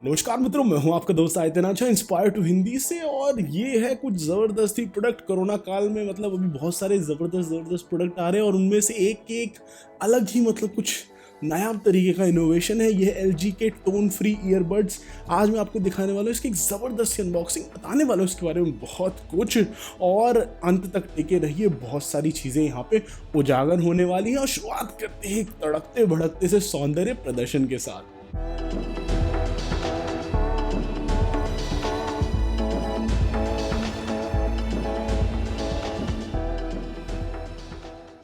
नमस्कार मित्रों, मैं हूं आपका दोस्त आयतनाचा इंस्पायर टू हिंदी से। और ये है कुछ ज़बरदस्त ही प्रोडक्ट कोरोना काल में। मतलब अभी बहुत सारे ज़बरदस्त प्रोडक्ट आ रहे हैं और उनमें से एक अलग ही मतलब कुछ नया तरीके का इनोवेशन है। ये है LG के टोन फ्री ईयरबड्स। आज मैं आपको दिखाने वाला हूँ इसकी एक ज़बरदस्त सी अनबॉक्सिंग, बताने वाला हूँ इसके बारे में बहुत कुछ। और अंत तक टिके रहिए, बहुत सारी चीज़ें यहाँ पे उजागर होने वाली हैं। और शुरुआत करते हैं एक तड़कते भड़कते से सौंदर्य प्रदर्शन के साथ।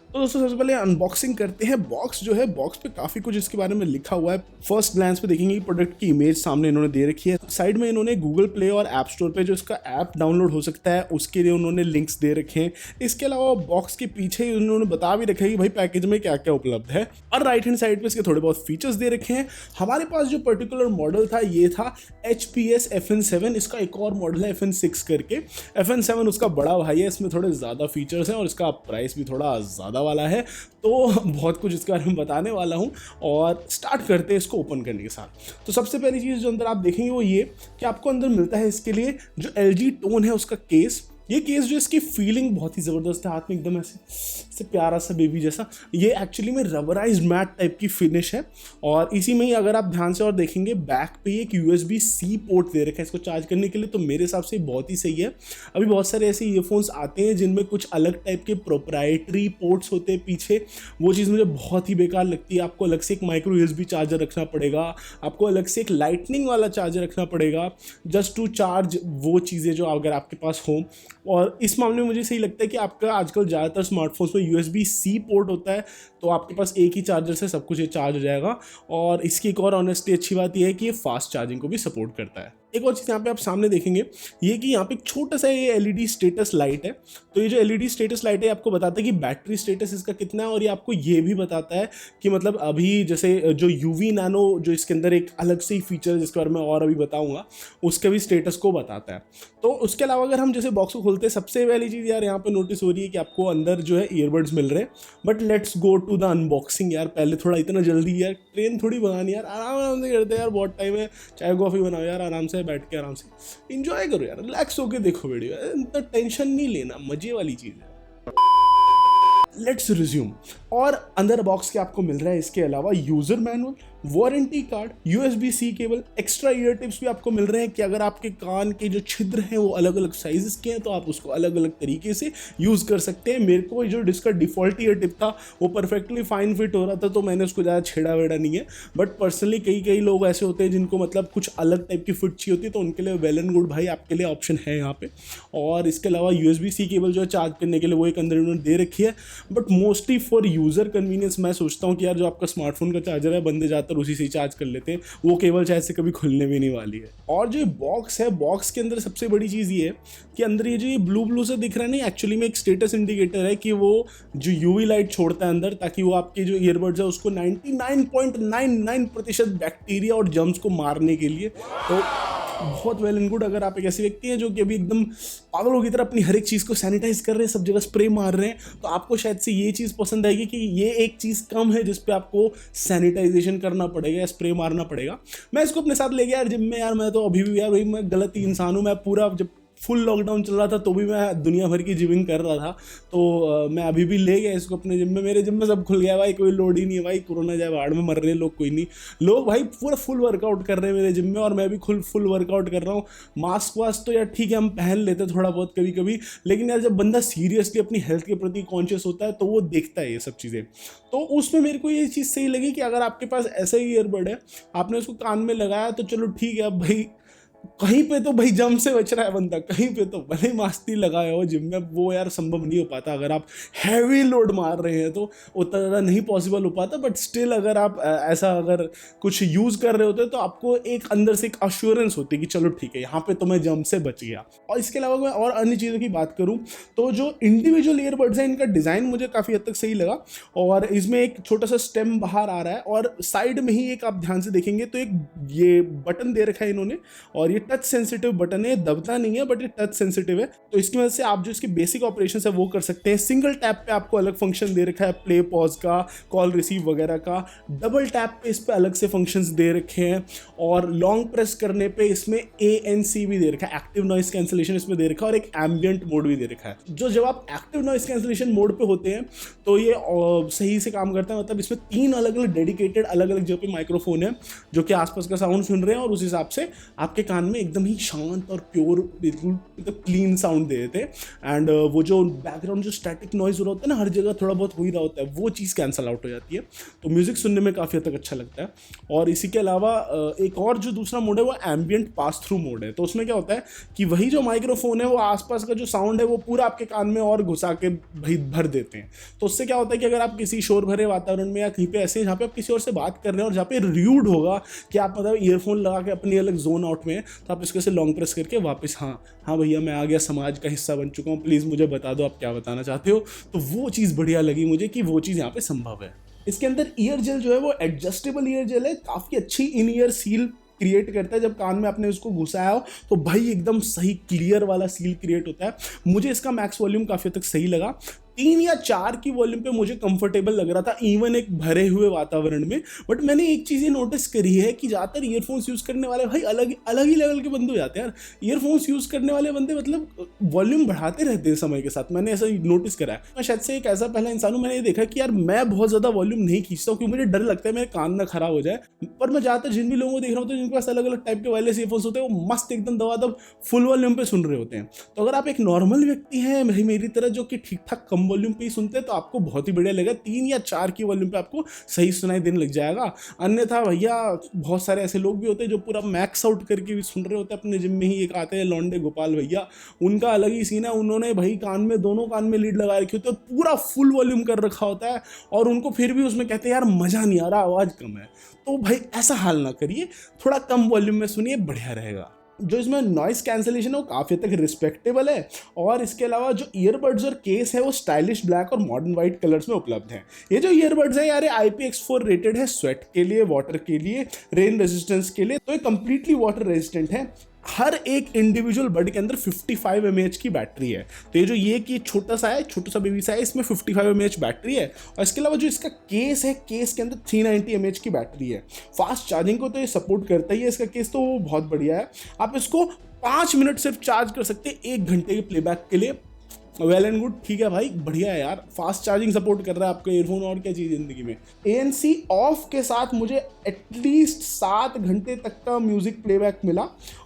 तो दोस्तों सबसे पहले अनबॉक्सिंग करते हैं। बॉक्स जो है, बॉक्स पे काफ़ी कुछ इसके बारे में लिखा हुआ है। फर्स्ट ग्लैंस पे देखेंगे प्रोडक्ट की इमेज सामने इन्होंने दे रखी है। साइड में इन्होंने गूगल प्ले और ऐप स्टोर पे जो इसका ऐप डाउनलोड हो सकता है उसके लिए उन्होंने लिंक्स दे रखे हैं। इसके अलावा बॉक्स के पीछे उन्होंने बता भी रखा है कि भाई पैकेज में क्या क्या उपलब्ध है। और राइट हैंड साइड पे इसके थोड़े बहुत फीचर्स दे रखे हैं। हमारे पास जो पर्टिकुलर मॉडल था ये था HPS FN7। इसका एक और मॉडल है FN6 करके। FN7 उसका बड़ा भाई है, इसमें थोड़े ज़्यादा फीचर्स हैं और इसका प्राइस भी थोड़ा ज़्यादा वाला है। तो बहुत कुछ इसके बारे में बताने वाला हूं और स्टार्ट करते हैं इसको ओपन करने के साथ। तो सबसे पहली चीज़ जो अंदर आप देखेंगे वो ये कि आपको अंदर मिलता है इसके लिए जो LG टोन है उसका केस। ये केस जो इसकी फीलिंग बहुत ही ज़बरदस्त है, हाथ में एकदम ऐसे प्यारा सा बेबी जैसा। ये एक्चुअली में रबराइज्ड मैट टाइप की फिनिश है। और इसी में ही अगर आप ध्यान से और देखेंगे बैक पे एक USB-C पोर्ट दे रखा है इसको चार्ज करने के लिए। तो मेरे हिसाब से बहुत ही सही है। अभी बहुत सारे ऐसे ईयरफोन्स आते हैं जिनमें कुछ अलग टाइप के प्रोप्राइटरी पोर्ट्स होते हैं पीछे। वो चीज़ मुझे बहुत ही बेकार लगती है। आपको अलग से एक माइक्रो USB चार्जर रखना पड़ेगा, आपको अलग से एक लाइटनिंग वाला चार्जर रखना पड़ेगा जस्ट टू चार्ज वो चीज़ें जो अगर आपके पास हो। और इस मामले में मुझे सही लगता है कि आपका आजकल ज़्यादातर स्मार्टफोन्स में USB-C पोर्ट होता है, तो आपके पास एक ही चार्जर से सब कुछ ये चार्ज हो जाएगा। और इसकी एक और ऑनेस्टली अच्छी बात यह है कि ये फास्ट चार्जिंग को भी सपोर्ट करता है। एक और चीज़ यहाँ पे आप सामने देखेंगे ये कि यहाँ पे एक छोटा सा ये LED स्टेटस लाइट है। तो ये जो LED स्टेटस लाइट है आपको बताता है कि बैटरी स्टेटस इसका कितना है। और ये आपको ये भी बताता है कि मतलब अभी जैसे जो UV नैनो जो इसके अंदर एक अलग से ही फीचर जिसके बारे में और अभी बताऊंगा उसके भी स्टेटस को बताता है। तो उसके अलावा अगर हम जैसे बॉक्स को खोलते हैं, सबसे पहली चीज़ यार यहाँ पे नोटिस हो रही है कि आपको अंदर जो है ईयरबड्स मिल रहे हैं। But let's go to the unboxing यार। पहले थोड़ा इतना जल्दी यार, ट्रेन थोड़ी भगानी यार, आराम से करते हैं यार, बहुत टाइम है। चाय कॉफ़ी बनाओ यार, आराम से बैठ के आराम से इंजॉय करो यार, रिलैक्स होके देखो वीडियो। इतना टेंशन नहीं लेना, मजे वाली चीज़ है। Let's resume. और अंदर बॉक्स के आपको मिल रहा है इसके अलावा user manual, warranty card, USB-C cable, extra year tips भी आपको मिल रहे हैं कि अगर आपके कान के जो छिद्र हैं वो अलग अलग साइजेस के हैं तो आप उसको अलग अलग तरीके से यूज़ कर सकते हैं। मेरे को जो जिसका डिफ़ॉल्ट ईयर टिप था वो परफेक्टली फाइन फिट हो रहा था, तो मैंने उसको ज़्यादा छेड़ा वेड़ा नहीं है। बट पर्सनली कई लोग ऐसे होते हैं जिनको मतलब कुछ अलग टाइप की फिट चाहिए होती है, तो उनके लिए वेल एंड गुड भाई, आपके लिए ऑप्शन है यहाँ पे। और इसके अलावा USB-C केबल जो है चार्ज करने के लिए वो एक अंदर इन्होंने दे रखी है। But mostly for user convenience मैं सोचता हूँ कि यार जो आपका स्मार्टफोन का चार्जर है बंदे ज़्यादातर उसी से चार्ज कर लेते हैं, वो केबल शायद से कभी खुलने भी नहीं वाली है। और जो बॉक्स है, बॉक्स के अंदर सबसे बड़ी चीज़ ये है कि अंदर ये जो ये ब्लू से दिख रहा है नहीं, एक्चुअली में एक स्टेटस इंडिकेटर है कि वो जो UV लाइट छोड़ता है अंदर, ताकि वो आपके जो ईयरबड्स है उसको 99.99% बैक्टीरिया और जर्म्स को मारने के लिए। तो बहुत वेल एंड गुड। अगर आप एक ऐसे व्यक्ति हैं जो कि अभी एकदम पागलों की तरह अपनी हर एक चीज़ को सैनिटाइज कर रहे हैं, सब जगह स्प्रे मार रहे हैं, तो आपको शायद से ये चीज़ पसंद आएगी कि ये एक चीज़ कम है जिस पे आपको सैनिटाइजेशन करना पड़ेगा या स्प्रे मारना पड़ेगा। मैं इसको अपने साथ ले गया यार जिम में। यार मैं तो अभी भी यार भाई मैं गलत ही इंसान हूँ। मैं पूरा जब फुल लॉकडाउन चल रहा था तो भी मैं दुनिया भर की जिमिंग कर रहा था। तो मैं अभी भी ले गया इसको अपने जिम में। मेरे जिम में सब खुल गया भाई, कोई लोड ही नहीं है भाई। कोरोना जाए बाढ़ में मर रहे हैं लोग, कोई नहीं। लोग भाई पूरा फुल वर्कआउट कर रहे हैं मेरे जिम में और मैं भी फुल वर्कआउट कर रहा हूँ। मास्क वास्क तो यार ठीक है हम पहन लेते हैं थोड़ा बहुत कभी कभी, लेकिन यार जब बंदा सीरियसली अपनी हेल्थ के प्रति कॉन्शियस होता है तो वो देखता है ये सब चीज़ें। तो उसमें मेरे को ये चीज़ सही लगी कि अगर आपके पास ऐसा ही ईयरबड है, आपने उसको कान में लगाया तो चलो ठीक है। अब भाई कहीं पे तो भाई जम से बच रहा है बंदा, कहीं पे तो भले मास्क लगाया हो जिम में, वो यार संभव नहीं हो पाता। अगर आप हैवी लोड मार रहे हैं तो उतना ज़्यादा नहीं पॉसिबल हो पाता। बट स्टिल अगर आप ऐसा अगर कुछ यूज़ कर रहे होते तो आपको एक अंदर से एक अश्योरेंस होती है कि चलो ठीक है यहाँ पे तो मैं जम से बच गया। और इसके अलावा मैं और अन्य चीज़ों की बात करूँ तो जो इंडिविजुअल ईयरबड्स हैं इनका डिज़ाइन मुझे काफ़ी हद तक सही लगा। और इसमें एक छोटा सा स्टेम बाहर आ रहा है और साइड में ही एक आप ध्यान से देखेंगे तो एक ये बटन दे रखा है इन्होंने, और ये टच सेंसिटिव बटन है, दबता नहीं है बट ये टच सेंसिटिव है, तो इसकी वजह से आप जो इसकी बेसिक ऑपरेशन है वो कर सकते हैं। सिंगल टैप पे आपको अलग फंक्शन दे रखा है, प्ले पॉज का, कॉल रिसीव वगैरह का। डबल टैप पे इस पे अलग से फंक्शंस दे रखे हैं, और लॉन्ग प्रेस करने पे इसमें ANC भी दे रखा है, एक्टिव नॉइस कैंसिलेशन इसमें दे रखा है, और एक एम्बियंट मोड भी दे रखा है। जो जब आप एक्टिव नॉइस कैंसिलेशन मोड पे होते हैं तो ये सही से काम करता है, मतलब इसमें 3 अलग अलग डेडिकेटेड अलग अलग जगह पे माइक्रोफोन है जो कि आसपास का साउंड सुन रहे हैं, और उस हिसाब से आपके कान में एकदम ही शांत और प्योर, बिल्कुल मतलब क्लीन साउंड दे देते हैं। एंड वो जो बैकग्राउंड जो स्टैटिक नॉइज हो रहा होता है ना, हर जगह थोड़ा बहुत हो ही रहा होता है, वो चीज़ कैंसल आउट हो जाती है, तो म्यूजिक सुनने में काफ़ी हद तक अच्छा लगता है। और इसी के अलावा एक और जो दूसरा मोड है वो एम्बियंट पास थ्रू मोड है। तो उसमें क्या होता है कि वही जो माइक्रोफोन है वो आसपास का जो साउंड है वो पूरा आपके कान में और घुसा के भर देते हैं। तो उससे क्या होता है कि अगर आप किसी शोर भरे वातावरण में या कहीं पे ऐसे जहाँ पे आप किसी और से बात कर रहे हैं और जहाँ पे र्यूड होगा कि आप मतलब ईयरफोन लगा के अपनी अलग जोन आउट में है, तो आप इसके से लॉन्ग प्रेस करके वापस हाँ भैया मैं आ गया, समाज का हिस्सा बन चुका हूँ, प्लीज़ मुझे बता दो आप क्या बताना चाहते हो। तो वो चीज़ बढ़िया लगी मुझे कि वो चीज़ यहाँ पे संभव है। इसके अंदर ईयर जेल जो है वो एडजस्टेबल ईयर जेल है, काफ़ी अच्छी इन ईयर सील क्रिएट करता है। जब कान में आपने उसको घुसाया हो तो भाई एकदम सही क्लियर वाला सील क्रिएट होता है। मुझे इसका मैक्स वॉल्यूम काफ़ी तक सही लगा, 3 या 4 की वॉल्यूम पे मुझे कंफर्टेबल लग रहा था, इवन एक भरे हुए वातावरण में। बट मैंने एक चीज़ ये नोटिस करी है कि ज़्यादातर ईयरफोन्स यूज़ करने वाले भाई अलग अलग ही लेवल के बंदे हो जाते हैं यार। ईयरफोन्स यूज़ करने वाले बंदे मतलब वॉल्यूम बढ़ाते रहते हैं समय के साथ, मैंने ऐसा नोटिस करा है। मैं शायद से एक ऐसा पहला इंसान हूँ, मैंने ये देखा कि यार मैं बहुत ज़्यादा वॉल्यूम नहीं खींचता हूँ क्योंकि मुझे डर लगता है मेरे कान ना खराब हो जाए। पर मैं ज़्यादातर जिन भी लोगों को देख रहा हूँ जिनके पास अलग अलग टाइप के वायरलेस ईयरफोन्स होते हैं वो मस्त एकदम दबादब फुल वॉल्यूम पे सुन रहे होते हैं। तो अगर आप एक नॉर्मल व्यक्ति हैं मेरी तरह जो कि ठीक ठाक कम वॉल्यूम पे ही सुनते हैं तो आपको बहुत ही बढ़िया लगेगा। 3 या 4 की वॉल्यूम पे आपको सही सुनाई देने लग जाएगा। अन्यथा भैया बहुत सारे ऐसे लोग भी होते हैं जो पूरा मैक्स आउट करके भी सुन रहे होते हैं। अपने जिम में ही एक आते हैं लौंडे गोपाल भैया, उनका अलग ही सीन है। उन्होंने भाई कान में दोनों कान में लीड लगा रखी होती है, पूरा फुल वॉल्यूम कर रखा होता है, और उनको फिर भी उसमें कहते हैं यार मज़ा नहीं आ रहा, आवाज़ कम है। तो भाई ऐसा हाल ना करिए, थोड़ा कम वॉल्यूम में सुनिए, बढ़िया रहेगा। जो इसमें नॉइस कैंसिलेशन है वो काफ़ी तक रिस्पेक्टेबल है, और इसके अलावा जो ईयरबड्स और केस है वो स्टाइलिश ब्लैक और मॉडर्न वाइट कलर्स में उपलब्ध हैं। ये जो ईयरबड्स है यार ये IPX4 रेटेड है, स्वेट के लिए, वाटर के लिए, रेन रेजिस्टेंस के लिए, तो ये कंप्लीटली वाटर रेजिस्टेंट है। हर एक इंडिविजुअल बड के अंदर 55 mAh की बैटरी है। तो ये जो ये कि छोटा सा बेबी सा है, इसमें 55 mAh बैटरी है। और इसके अलावा जो इसका केस है, केस के अंदर 390 mAh की बैटरी है। फास्ट चार्जिंग को तो ये सपोर्ट करता ही है इसका केस, तो वो बहुत बढ़िया है। आप इसको 5 मिनट सिर्फ चार्ज कर सकते हैं 1 घंटे के प्लेबैक के लिए। वेल एंड गुड, ठीक है भाई, बढ़िया है यार, फास्ट चार्जिंग सपोर्ट कर रहा है आपका ईयरफोन, और क्या चाहिए ज़िंदगी में। ANC ऑफ के साथ मुझे एटलीस्ट 7 घंटे तक का म्यूज़िक प्लेबैक मिला,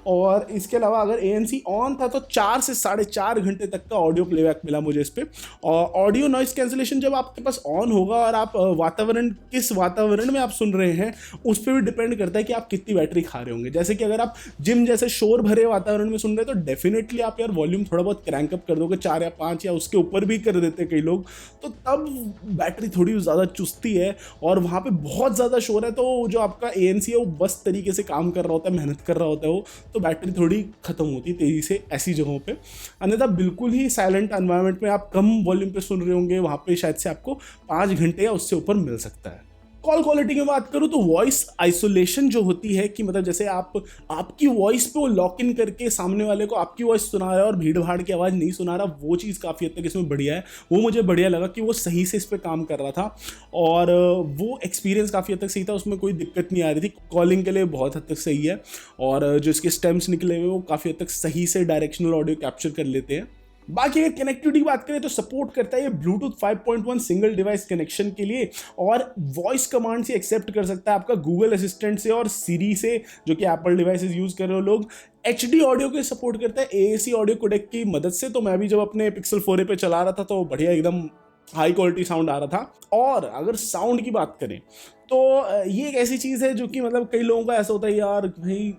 और इसके अलावा अगर ANC ऑन था तो 4 से 4.5 घंटे तक का ऑडियो प्लेबैक मिला मुझे इस पर। और ऑडियो नॉइस कैंसिलेशन जब आपके पास ऑन होगा और आप किस वातावरण में आप सुन रहे हैं उस पर भी डिपेंड करता है कि आप कितनी बैटरी खा रहे होंगे। जैसे कि अगर आप जिम जैसे शोर भरे वातावरण में सुन रहे हैं तो डेफिनेटली आप यार वॉल्यूम थोड़ा बहुत क्रैंक अप कर दोगे, 4 या 5 या उसके ऊपर भी कर देते कई लोग, तो तब बैटरी थोड़ी ज़्यादा चुस्ती है। और वहाँ पे बहुत ज़्यादा शोर है तो जो आपका ANC है वो बस तरीके से काम कर रहा होता है, मेहनत कर रहा होता है वो, तो बैटरी थोड़ी ख़त्म होती है तेज़ी से ऐसी जगहों पे। अन्यथा बिल्कुल ही साइलेंट एनवायरनमेंट में आप कम वॉल्यूम पे सुन रहे होंगे, वहाँ पे शायद से आपको 5 घंटे या उससे ऊपर मिल सकता है। कॉल क्वालिटी की बात करूँ तो वॉइस आइसोलेशन जो होती है कि मतलब जैसे आपकी वॉइस पे वो लॉक इन करके सामने वाले को आपकी वॉइस सुना रहा है और भीड़ भाड़ की आवाज़ नहीं सुना रहा, वो चीज़ काफ़ी हद तक इसमें बढ़िया है। वो मुझे बढ़िया लगा कि वो सही से इस पर काम कर रहा था, और वो एक्सपीरियंस काफ़ी हद तक सही था, उसमें कोई दिक्कत नहीं आ रही थी। कॉलिंग के लिए बहुत हद तक सही है, और जो इसके स्टेम्स निकले हुए वो काफ़ी हद तक सही से डायरेक्शनल ऑडियो कैप्चर कर लेते हैं। बाकी अगर कनेक्टिविटी की बात करें तो सपोर्ट करता है ये ब्लूटूथ 5.1 सिंगल डिवाइस कनेक्शन के लिए, और वॉइस कमांड से एक्सेप्ट कर सकता है आपका गूगल असिस्टेंट से और सीरी से, जो कि एप्पल डिवाइसेस यूज़ कर रहे हो लोग। HD ऑडियो को सपोर्ट करता है AAC ऑडियो कोडेक की मदद से। तो मैं भी जब अपने Pixel 4a पे चला रहा था तो बढ़िया एकदम हाई क्वालिटी साउंड आ रहा था। और अगर साउंड की बात करें तो ये एक ऐसी चीज़ है जो कि मतलब कई लोगों का ऐसा होता है यार भाई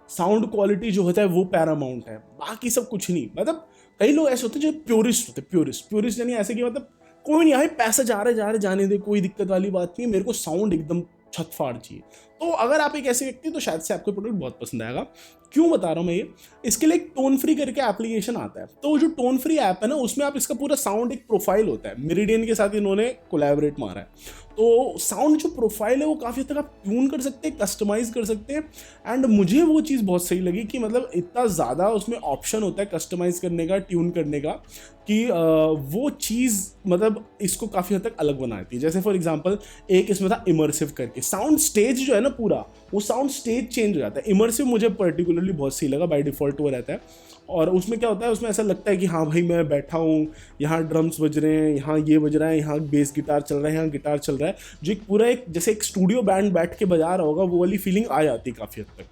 साउंड क्वालिटी जो होता है वो पैरामाउंट है, बाकी सब कुछ नहीं। मतलब कई लोग ऐसे होते हैं जो प्योरिस्ट होते हैं, प्योरिस्ट यानी ऐसे कि मतलब कोई नहीं, भाई पैसा जा रहे जाने दे, कोई दिक्कत वाली बात नहीं, मेरे को साउंड एकदम छत फाड़ चाहिए। तो अगर आप एक ऐसे व्यक्ति हैं तो शायद से आपको प्रोडक्ट बहुत पसंद आएगा। क्यों बता रहा हूँ मैं ये, इसके लिए एक टोन फ्री करके एप्लीकेशन आता है। तो जो टोन फ्री ऐप है ना, उसमें आप इसका पूरा साउंड एक प्रोफाइल होता है, मेरिडियन के साथ इन्होंने कोलैबोरेट मारा है। तो साउंड जो प्रोफाइल है वो काफ़ी हद तक आप ट्यून कर सकते हैं, कस्टमाइज कर सकते हैं। एंड मुझे वो चीज़ बहुत सही लगी कि मतलब इतना ज़्यादा उसमें ऑप्शन होता है कस्टमाइज करने का, ट्यून करने का, कि वो चीज़ मतलब इसको काफ़ी हद तक अलग बनाती है। जैसे फॉर एग्जांपल एक इसमें था इमर्सिव करके, साउंड स्टेज जो है ना पूरा, वो साउंड स्टेज चेंज हो जाता है। इमर्सिव मुझे पर्टिकुलरली बहुत सही लगा, बाय डिफ़ॉल्ट वो रहता है। और उसमें क्या होता है, उसमें ऐसा लगता है कि हाँ भाई मैं बैठा हूँ, यहाँ ड्रम्स बज रहे हैं, यहाँ ये बज रहा है, यहाँ बेस गिटार चल रहा है, यहाँ गिटार चल रहा है, जो एक पूरा एक जैसे एक स्टूडियो बैंड बैठ के बजा रहा होगा, वो वाली फीलिंग आ जाती है काफ़ी हद तक।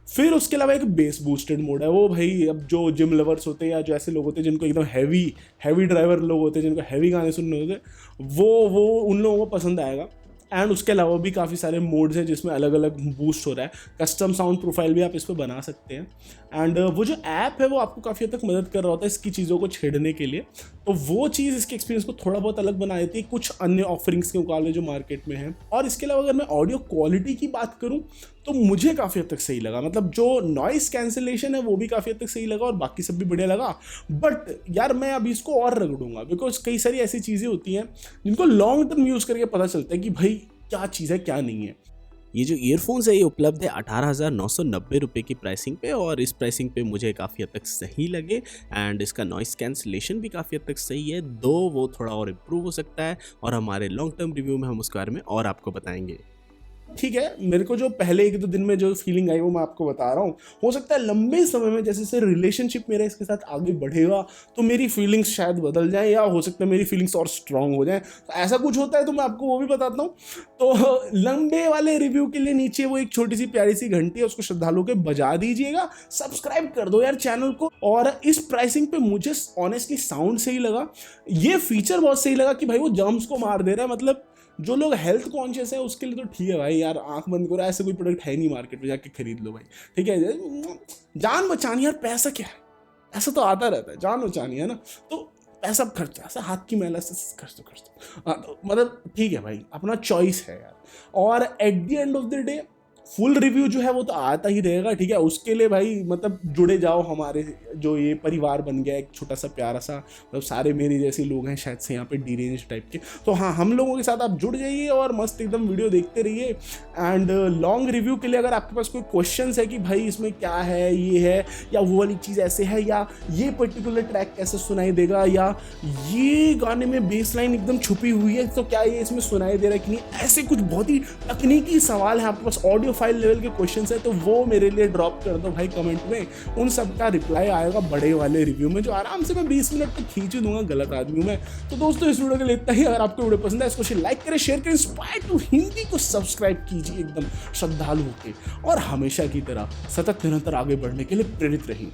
फिर उसके अलावा एक बेस बूस्टेड मोड है। वो भाई अब जो जिम लवर्स होते हैं या जो ऐसे लोग होते हैं जिनको एकदम हैवी ड्राइवर लोग होते हैं, जिनको हैवी गाने सुनने होते हैं, वो उन लोगों को पसंद आएगा। एंड उसके अलावा भी काफ़ी सारे मोड्स हैं जिसमें अलग अलग बूस्ट हो रहा है। कस्टम साउंड प्रोफाइल भी आप इस पर बना सकते हैं। एंड वो जो ऐप है वो आपको काफ़ी हद तक मदद कर रहा होता है इसकी चीज़ों को छेड़ने के लिए। तो वो चीज़ इसके एक्सपीरियंस को थोड़ा बहुत अलग बना देती है कुछ अन्य ऑफरिंग्स के मुकाबले जो मार्केट में है। और इसके अलावा अगर मैं ऑडियो क्वालिटी की बात करूँ तो मुझे काफ़ी हद तक सही लगा। मतलब जो नॉइस कैंसिलेशन है वो भी काफ़ी हद तक सही लगा और बाकी सब भी बढ़िया लगा। बट यार मैं अभी इसको और रगड़ूंगा, बिकॉज कई सारी ऐसी चीज़ें होती हैं जिनको लॉन्ग टर्म यूज़ करके पता चलता है कि भाई क्या चीज़ है क्या नहीं है। ये जो ईयरफोन्स है ये उपलब्ध है 18,990 रुपये की प्राइसिंग पे, और इस प्राइसिंग पे मुझे काफ़ी हद तक सही लगे। एंड इसका नॉइस कैंसिलेशन भी काफ़ी हद तक सही है, दो वो थोड़ा और इम्प्रूव हो सकता है, और हमारे लॉन्ग टर्म रिव्यू में हम उसके बारे में और आपको बताएंगे। ठीक है, मेरे को जो पहले 1-2 दिन में जो फीलिंग आई वो मैं आपको बता रहा हूँ। हो सकता है लंबे समय में जैसे जैसे रिलेशनशिप मेरा इसके साथ आगे बढ़ेगा तो मेरी फीलिंग्स शायद बदल जाए, या हो सकता है मेरी फीलिंग्स और स्ट्रांग हो जाए। तो ऐसा कुछ होता है तो मैं आपको वो भी बताता हूँ। तो लंबे वाले रिव्यू के लिए नीचे वो एक छोटी सी प्यारी सी घंटी है, उसको श्रद्धालुओं के बजा दीजिएगा, सब्सक्राइब कर दो यार चैनल को। और इस प्राइसिंग पे मुझे ऑनेस्टली साउंड सही लगा, ये फीचर बहुत सही लगा कि भाई वो जर्म्स को मार दे रहा है। मतलब जो लोग हेल्थ कॉन्शियस है उसके लिए तो ठीक है भाई, यार आंख बंद करो, ऐसे कोई प्रोडक्ट है नहीं मार्केट में, जाके खरीद लो भाई। ठीक है, जान बचानी यार, पैसा क्या है, ऐसा तो आता रहता है, जान बचानी है ना, तो पैसा खर्च, ऐसा हाथ की मैला से खर्च दो। हाँ तो मतलब ठीक है भाई, अपना चॉइस है यार। और at the end of the day full review जो है वो तो आता ही रहेगा। ठीक है, उसके लिए भाई मतलब जुड़े जाओ, हमारे जो ये परिवार बन गया एक छोटा सा प्यारा सा, मतलब सारे मेरे जैसे लोग हैं शायद से यहाँ पे डीरेंज टाइप के। तो हाँ, हम लोगों के साथ आप जुड़ जाइए और मस्त एकदम वीडियो देखते रहिए। एंड लॉन्ग रिव्यू के लिए अगर आपके पास कोई क्वेश्चन है कि भाई इसमें क्या है, ये है या वो वाली चीज़ ऐसे है, या ये पर्टिकुलर ट्रैक कैसे सुनाई देगा, या ये गाने में बेस लाइन एकदम छुपी हुई है तो क्या ये इसमें सुनाई दे रहा है कि नहीं, ऐसे कुछ बहुत ही तकनीकी सवाल है आपके पास, ऑडियो फाइल लेवल के क्वेश्चंस है, तो वो मेरे लिए ड्रॉप कर दो भाई कमेंट में। उन सब का रिप्लाई आएगा बड़े वाले रिव्यू में, जो आराम से मैं 20 मिनट तक खींच दूंगा। गलत आदमी हूं मैं। तो दोस्तों इस वीडियो के लिए इतना ही। अगर आपको वीडियो पसंद है इसको लाइक करें, शेयर करें, इंस्पायर टू हिंदी को सब्सक्राइब कीजिए एकदम श्रद्धालु होकर, और हमेशा की तरह सतत निरंतर आगे बढ़ने के लिए प्रेरित रहिए।